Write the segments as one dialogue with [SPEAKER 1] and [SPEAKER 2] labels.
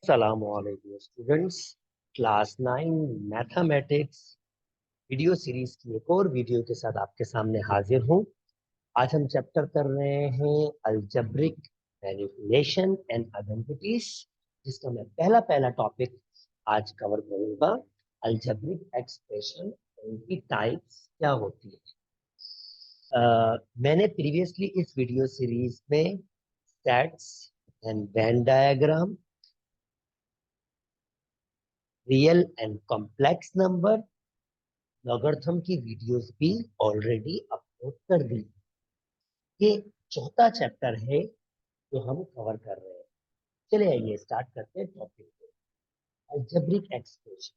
[SPEAKER 1] अस्सलामुअलैकुम students. Class 9 mathematics video series की एक और वीडियो के साथ आपके सामने हाजिर हूँ। आज हम चैप्टर कर रहे हैं अलजेब्रिक मैनिपुलेशन एंड आइडेंटिटीज, जिसका मैं पहला पहला टॉपिक आज कवर करूंगा। अलजेब्रिक एक्सप्रेशन, उनकी टाइप्स क्या होती है। मैंने प्रीवियसली इस वीडियो सीरीज में sets and Venn diagram, real and complex number, logarithm की वीडियोस भी ऑलरेडी अपलोड कर दी। ये चौथा चैप्टर है जो हम कवर कर रहे हैं। चलिए आइए स्टार्ट करते हैं टॉपिक को। Algebraic expression.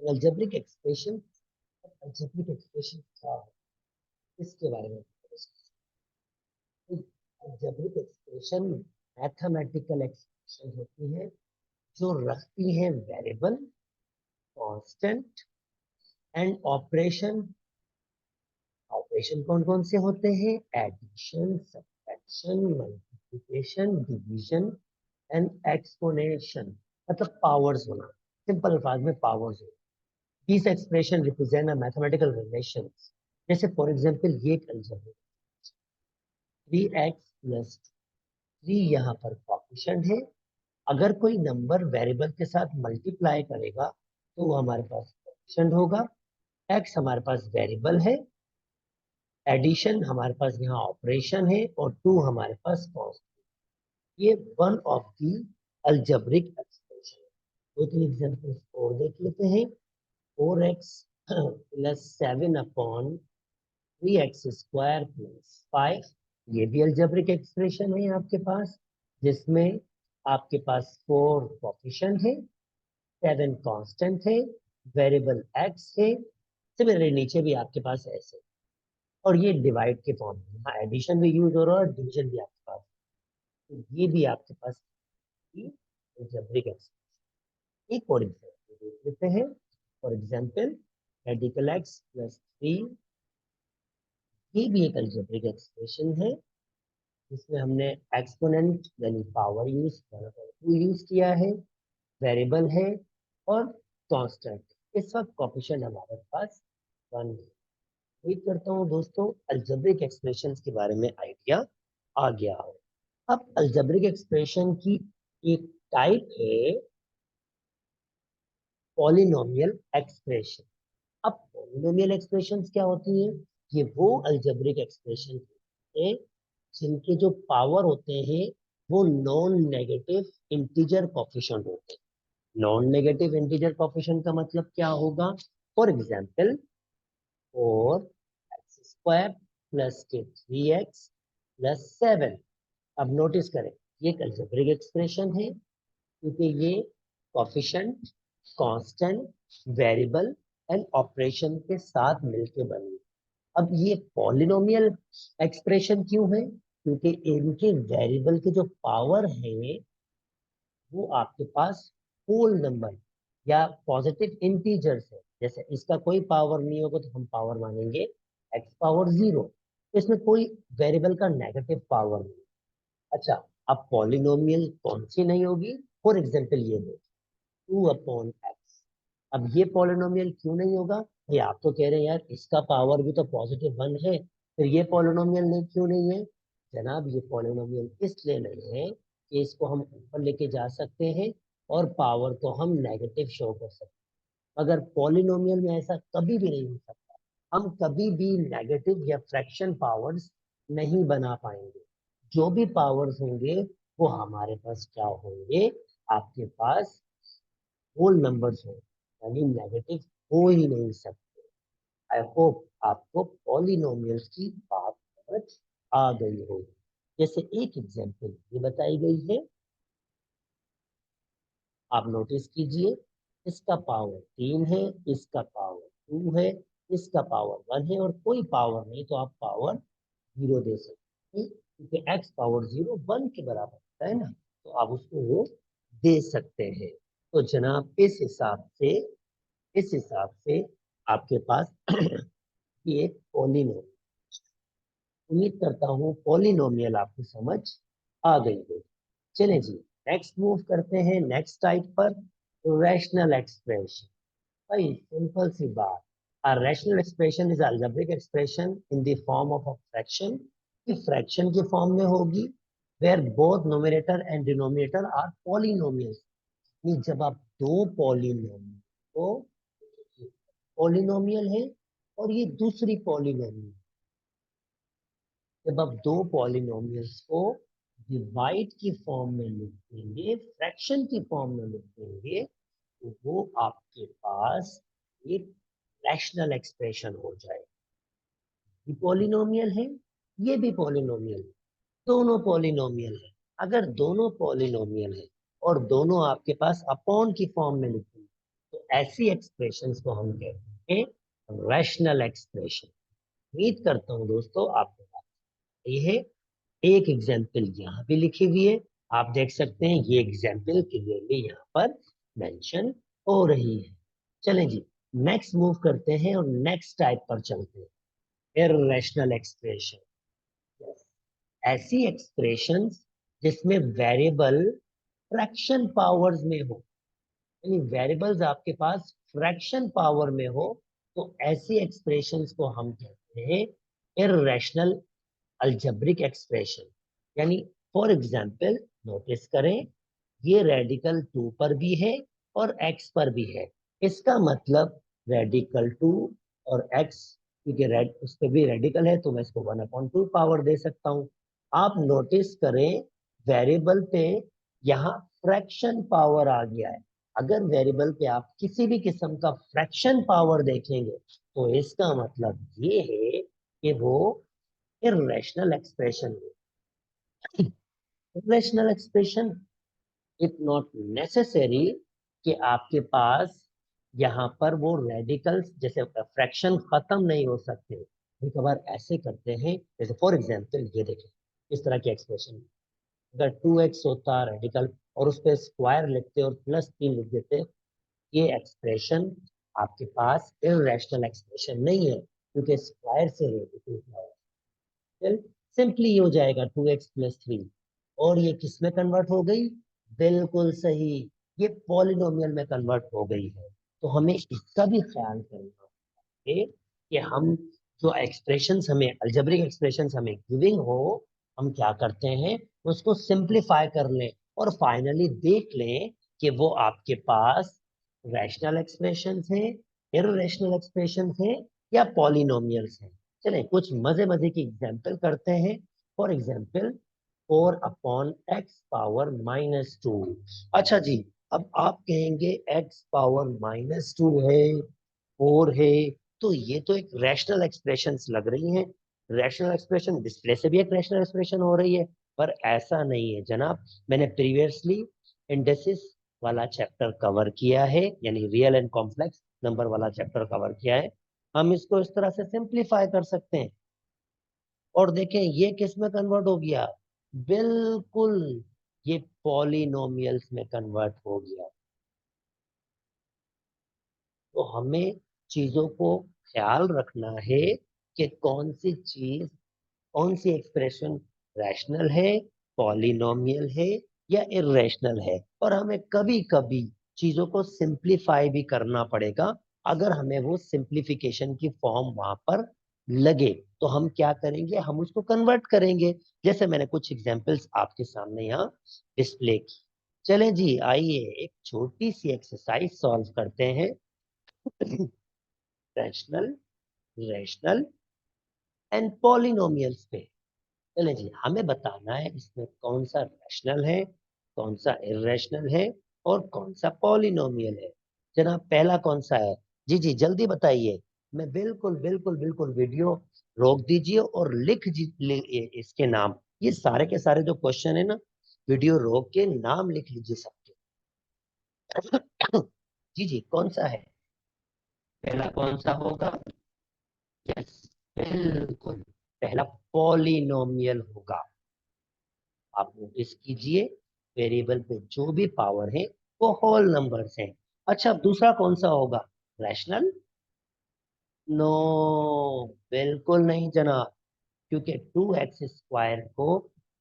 [SPEAKER 1] Algebraic expression algebraic expression क्या है, इसके बारे में अलजेब्रिक एक्सप्रेशन मैथमेटिकल एक्सप्रेशन होती है जो रखती है variable, constant and operation. Operation कौन कौन से होते हैं? Addition, subtraction, multiplication, division and exponentiation, मतलब पावर्स होना। सिंपल अल्फाज में पावर्स होना। These expression represent a mathematical relations। जैसे फॉर एग्जांपल ये एक अलजेब्रिक 3x प्लस 3 यहाँ पर कोएफिशिएंट है। अगर कोई नंबर वेरिएबल के साथ मल्टीप्लाई करेगा तो वो हमारे पास कोएफिशिएंट होगा। x हमारे पास वेरिएबल है, एडिशन हमारे पास यहाँ ऑपरेशन है, और 2 हमारे पास कांस्टेंट। ये one of the algebraic expression. दो तीन एग्जांपल्स और देख लेते हैं। 4x plus 7 upon 3x square plus 5, ये भी अलजेब्रिक एक्सप्रेशन है आपके पास, जिसमें आपके पास 4 कोएफिशिएंट है, 7 कांस्टेंट है, वेरिएबल x है। सिमिलरली नीचे भी आपके पास ऐसे, और ये डिवाइड के फॉर्म में, यहाँ एडिशन भी यूज हो रहा है और डिवीजन भी आपके पास। तो ये भी आपके पास अलजेब्रिक एक्सप्रेशन। एक और एग्जांपल देख लेते हैं। For example radical x plus 3, ये भी एक अलजेब्रिक एक्सप्रेशन है जिसमें हमने एक्सपोनेंट यानी पावर यूज किया है, वेरिएबल है और कांस्टेंट। इस वक्त कोएफिशिएंट हमारे पास 1 है। उम्मीद करता हूँ दोस्तों अलजेब्रिक एक्सप्रेशंस के बारे में आइडिया आ गया हो। अब अलजेब्रिक एक्सप्रेशन की एक टाइप है पॉलिनोमियल एक्सप्रेशन। अब पॉलिनोमियल एक्सप्रेशंस क्या होती है? ये वो अलजेब्रिक एक्सप्रेशन है जिनके जो पावर होते हैं वो नॉन नेगेटिव इंटीजर कोएफिशिएंट होते हैं। नॉन नेगेटिव इंटीजर कोएफिशिएंट का मतलब क्या होगा? फॉर एग्जांपल 4x² प्लस के 3x प्लस 7। अब नोटिस करें, ये एक अलजेब्रिक एक्सप्रेशन है क्योंकि ये coefficient, constant, variable and operation के साथ मिलके बनी। अब ये पॉलिनोमियल एक्सप्रेशन क्यों है? क्योंकि इनके वेरिएबल के जो पावर है वो आपके पास होल नंबर या पॉजिटिव इंटीजर्स है। जैसे इसका कोई पावर नहीं होगा तो हम पावर मानेंगे x पावर 0। तो इसमें कोई वेरिएबल का नेगेटिव पावर नहीं। अच्छा, अब पॉलिनोमियल कौन सी नहीं होगी? फॉर एग्जाम्पल ये दो 2/x। अब ये पॉलिनोमियल क्यों नहीं होगा? भाई आप तो कह रहे हैं यार इसका पावर भी तो +1 है, फिर ये पॉलिनोमियल नहीं क्यों नहीं है? जनाब ये पॉलिनोमियल इसलिए नहीं है कि इसको हम ऊपर लेके जा सकते हैं और पावर को हम नेगेटिव शो कर सकते हैं। मगर पॉलिनोमियल में ऐसा कभी भी नहीं हो सकता। हम कभी भी नेगेटिव या फ्रैक्शन पावर्स नहीं बना पाएंगे। जो भी पावर्स होंगे वो हमारे पास क्या होंगे? आपके पास होल नंबर्स हो, यानी नेगेटिव हो ही नहीं सकते। आई होप आपको पॉलिनोमियल्स की बात समझ आ गई होगी। जैसे एक एग्जांपल ये बताई गई है, आप नोटिस कीजिए। इसका पावर 3 है, इसका पावर 2 है, इसका पावर 1 है और कोई पावर नहीं, तो आप पावर 0 दे सकते हैं क्योंकि x पावर 0 1 के बराबर होता है ना, तो आप उसको वो दे सकते हैं। तो जनाब इस हिसाब से आपके पास ये एक पॉलिनोमियल। उम्मीद करता हूँ पॉलिनोमियल आपको समझ आ गई है। चलें जी, नेक्स्ट मूव करते हैं नेक्स्ट टाइप पर, रैशनल एक्सप्रेशन। भाई सिंपल सी बात, a rational expression is algebraic expression in the form of a fraction, कि फ्रैक्शन की फॉर्म में होगी, where both numerator and denominator are polynomials। जब आप दो पॉलिनोमियल को, पॉलिनोमियल है और ये दूसरी पॉलिनोमियल, जब आप दो पॉलिनोमियल्स को डिवाइड की फॉर्म में लिख देंगे, फ्रैक्शन की फॉर्म में लिख देंगे, तो वो आपके पास एक रैशनल एक्सप्रेशन हो जाएगा। ये पॉलिनोमियल है, ये भी पॉलिनोमियल है, दोनों पॉलिनोमियल है। अगर दोनों पॉलिनोमियल है और दोनों आपके पास अपॉन की फॉर्म में लिखी है, तो ऐसी एक्सप्रेशंस को हम कहते हैं रैशनल एक्सप्रेशन। उम्मीद करता हूं दोस्तों आपको बात ये है। एक एग्जाम्पल यहाँ पे लिखी हुई है, आप देख सकते हैं, ये एग्जाम्पल क्लियरली यहाँ पर मेंशन हो रही है। चलें जी, नेक्स्ट मूव करते हैं और नेक्स्ट टाइप पर चलते हैं, इररेशनल एक्सप्रेशन। ऐसी एक्सप्रेशंस जिसमें वेरिएबल फ्रैक्शन पावर्स में हो, यानी वेरिएबल्स आपके पास फ्रैक्शन पावर में हो, तो ऐसी एक्सप्रेशंस को हम कहते हैं इररेशनल अलजेब्रिक एक्सप्रेशन। यानी फॉर एग्जांपल नोटिस करें, ये रेडिकल 2 पर भी है और x पर भी है। इसका मतलब रेडिकल 2 और x, क्योंकि रेड उस पर भी रेडिकल है, तो मैं इसको 1/2 पावर दे सकता हूं। आप नोटिस करें, वेरिएबल पे यहाँ फ्रैक्शन पावर आ गया है। अगर वेरिएबल पे आप किसी भी किस्म का फ्रैक्शन पावर देखेंगे, तो इसका मतलब ये है कि वो irrational expression है। irrational expression, it not necessary कि आपके पास यहाँ पर वो रेडिकल्स जैसे फ्रैक्शन खत्म नहीं हो सकते। कभी कभार ऐसे करते हैं, जैसे फॉर एग्जांपल ये देखें, इस तरह की एक्सप्रेशन, अगर 2x होता रेडिकल और उस पर स्क्वायर लिखते और +3 लिख देते, ये एक्सप्रेशन आपके पास इररेशनल एक्सप्रेशन नहीं है, क्योंकि स्क्वायर से रेडिकल सिंपली हो जाएगा 2x+3। और ये किस में कन्वर्ट हो गई? बिल्कुल सही, ये पॉलिनोमियल में कन्वर्ट हो गई है। तो हमें इसका भी ख्याल करना है कि हम जो एक्सप्रेशंस हमें अलजेब्रिक एक्सप्रेशंस हमें गिविंग हो, हम क्या करते हैं, उसको सिंप्लीफाई कर लें और फाइनली देख लें कि वो आपके पास रैशनल एक्सप्रेशंस हैं, इररेशनल एक्सप्रेशंस हैं या पॉलिनोमियल्स हैं। चलें कुछ मजे मजे की एग्जांपल करते हैं। For example 4/x⁻²। अच्छा जी, अब आप कहेंगे x⁻−2 है, 4 है, तो ये तो एक रैशनल एक्सप्रेशंस लग रही हैं। रैशनल एक्सप्रेशन डिस्प्ले से भी एक रैशनल एक्सप्रेशन हो रही है, पर ऐसा नहीं है जनाब। मैंने प्रीवियसली इंडेसिस वाला चैप्टर कवर किया है, यानी रियल एंड कॉम्प्लेक्स नंबर वाला चैप्टर कवर किया है। हम इसको इस तरह से सिंप्लीफाई कर सकते हैं और देखें ये किस में कन्वर्ट हो गया, बिल्कुल ये पॉलिनोमियल्स में कन्वर्ट हो गया। तो हमें चीजों को ख्याल रखना है कि कौन सी चीज, कौन सी एक्सप्रेशन रैशनल है, पॉलिनोमियल है या इररेशनल है। और हमें कभी कभी चीजों को सिंप्लीफाई भी करना पड़ेगा। अगर हमें वो सिंप्लीफिकेशन की फॉर्म वहां पर लगे, तो हम क्या करेंगे, हम उसको कन्वर्ट करेंगे। जैसे मैंने कुछ एग्जांपल्स आपके सामने यहाँ डिस्प्ले की। चले जी, आइए एक छोटी सी एक्सरसाइज सॉल्व करते हैं। रैशनल, रैशनल एंड पॉलिनोमियल्स पे। चले जी, हमें बताना है इसमें कौन सा रैशनल है, कौन सा इररेशनल है और कौन सा पॉलिनोमियल है। जनाब पहला कौन सा है? जी जी जल्दी बताइए। मैं बिल्कुल बिल्कुल बिल्कुल वीडियो रोक दीजिए और इसके नाम, ये सारे के सारे जो क्वेश्चन है ना, वीडियो रोक के नाम लिख लीजिए सबके। जी जी कौन सा है? पहला कौन सा होगा? यस, बिल्कुल पहला पॉलिनोमियल होगा। आप नोटिस कीजिए, वेरिएबल पे जो भी पावर है वो होल नंबर्स हैं। अच्छा, अब दूसरा कौन सा होगा? रैशनल? नो, बिल्कुल नहीं जनाब, क्योंकि 2x² को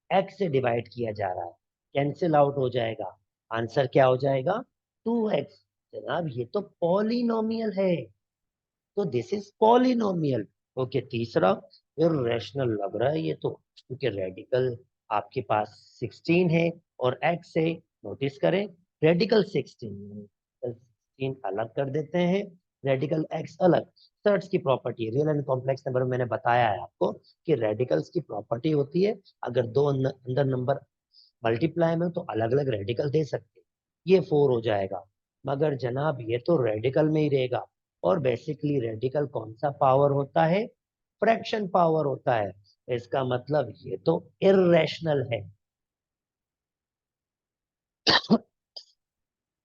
[SPEAKER 1] x से डिवाइड किया जा रहा है। कैंसिल आउट हो जाएगा, आंसर क्या हो जाएगा 2x। जनाब ये तो पॉलिनोमियल है, तो दिस इज पॉलिनोमियल। ओके, तीसरा इर्रेशनल लग रहा है ये तो, क्योंकि रेडिकल आपके पास 16 है और x है। नोटिस करें, रेडिकल 16 अलग कर देते हैं, रेडिकल x अलग। सर्च की property, real and complex number में मैंने बताया है आपको कि रेडिकल्स की प्रॉपर्टी होती है, अगर दो अंदर नंबर मल्टीप्लाई में तो अलग अलग रेडिकल दे सकते हैं। ये 4 हो जाएगा, मगर जनाब ये तो रेडिकल में ही रहेगा। और बेसिकली रेडिकल कौन सा पावर होता है, फ्रैक्शन पावर होता है। इसका मतलब ये तो इर्रेशनल है,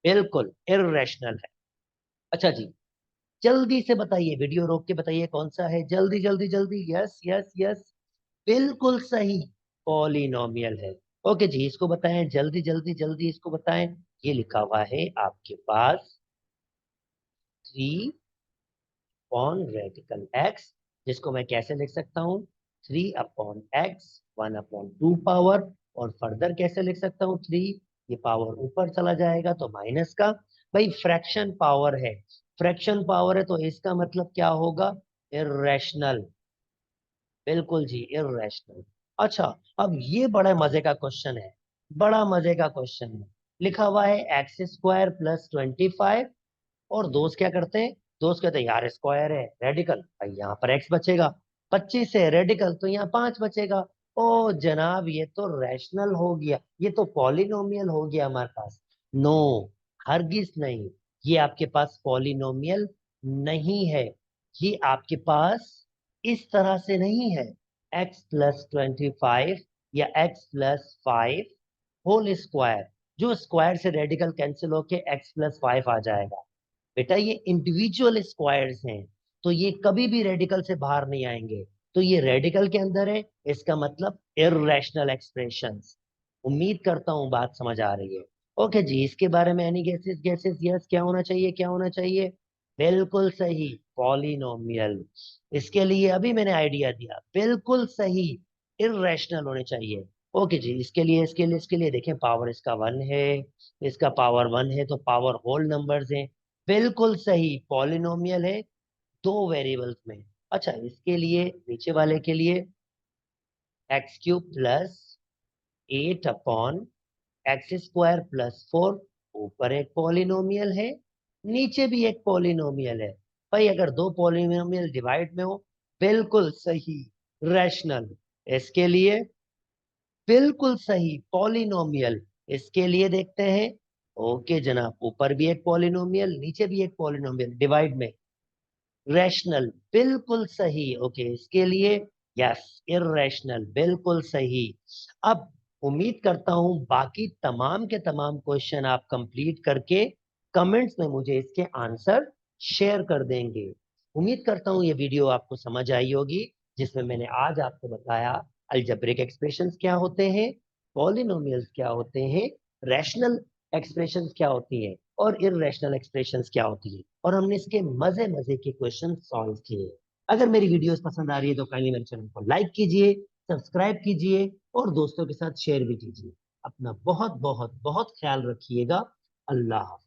[SPEAKER 1] बिल्कुल इर्रेशनल है। अच्छा जी, जल्दी से बताइए, वीडियो रोक के बताइए कौन सा है, जल्दी जल्दी जल्दी। यस यस यस, बिल्कुल सही, पॉलिनोमियल है। ओके जी, इसको बताएं, जल्दी जल्दी जल्दी इसको बताएं। ये लिखा हुआ है आपके पास 3/रेडिकल x, जिसको मैं कैसे लिख सकता हूँ, 3/x 1/2 पावर, और फर्दर कैसे लिख सकता हूँ 3, ये पावर ऊपर चला जाएगा तो माइनस का। भाई फ्रैक्शन पावर है, फ्रैक्शन पावर है तो इसका मतलब क्या होगा, इर्रेशनल, बिल्कुल जी इर्रेशनल। अच्छा, अब ये बड़ा मजे का क्वेश्चन है, बड़ा मजे का क्वेश्चन है। लिखा हुआ है x² + 25, और दोस्त क्या करते हैं, दोस्त कहते हैं यार स्क्वायर है रेडिकल, भाई यहाँ पर x बचेगा, 25 है रेडिकल तो यहाँ 5 बचेगा। ओ जनाब ये तो रैशनल हो गया, ये तो पॉलिनोमियल हो गया हमारे पास। नो, हरगिज नहीं, ये आपके पास पॉलिनोमियल नहीं है। ये आपके पास इस तरह से नहीं है, x + 25 या x + 5 होल स्क्वायर, जो स्क्वायर से रेडिकल कैंसिल होके x + 5 आ जाएगा। बेटा ये इंडिविजुअल स्क्वायर्स हैं, तो ये कभी भी रेडिकल से बाहर नहीं आएंगे, तो ये रेडिकल के अंदर है, इसका मतलब इर्रेशनल एक्सप्रेशंस। उम्मीद करता हूँ बात समझ आ रही है। ओके जी, इसके बारे में एनी गेसेस, गेसेस, यस, क्या होना चाहिए, क्या होना चाहिए, बिल्कुल सही, पॉलिनोमियल। इसके लिए अभी मैंने आइडिया दिया, बिल्कुल सही, इर्रेशनल होने चाहिए। ओके जी, इसके लिए देखें, पावर इसका 1 है, इसका पावर 1 है, तो पावर होल नंबर्स हैं, बिल्कुल सही, पॉलिनोमियल है, दो वेरिएबल्स में। अच्छा, इसके लिए नीचे वाले के लिए x³ + 8/x² + 4, ऊपर एक पॉलिनोमियल है, नीचे भी एक पॉलिनोमियल है। भाई अगर दो पॉलिनोमियल डिवाइड में हो, बिल्कुल सही, रैशनल। इसके लिए बिल्कुल सही, पॉलिनोमियल। इसके लिए देखते हैं, ओके जनाब, ऊपर भी एक पॉलिनोमियल, नीचे भी एक पॉलिनोमियल डिवाइड में, रैशनल, बिल्कुल सही। ओके, इसके लिए यस, इर्रेशनल, बिल्कुल सही। अब उम्मीद करता हूं बाकी तमाम के तमाम क्वेश्चन आप कंप्लीट करके कमेंट्स में मुझे इसके आंसर शेयर कर देंगे। उम्मीद करता हूं ये वीडियो आपको समझ आई होगी, जिसमें मैंने आज आपको बताया अलजेब्रिक एक्सप्रेशंस क्या होते हैं, पॉलिनोमियल्स क्या होते हैं, रैशनल एक्सप्रेशंस क्या होती हैं, और इर्रेशनल एक्सप्रेशंस क्या होती है, और हमने इसके मजे मजे के क्वेश्चन सॉल्व किए। अगर मेरी वीडियोस पसंद आ रही है तो काइंडली मेरे चैनल को लाइक कीजिए, सब्सक्राइब कीजिए, और दोस्तों के साथ शेयर भी कीजिए। अपना बहुत बहुत बहुत ख्याल रखिएगा। अल्लाह हाफ़िज़।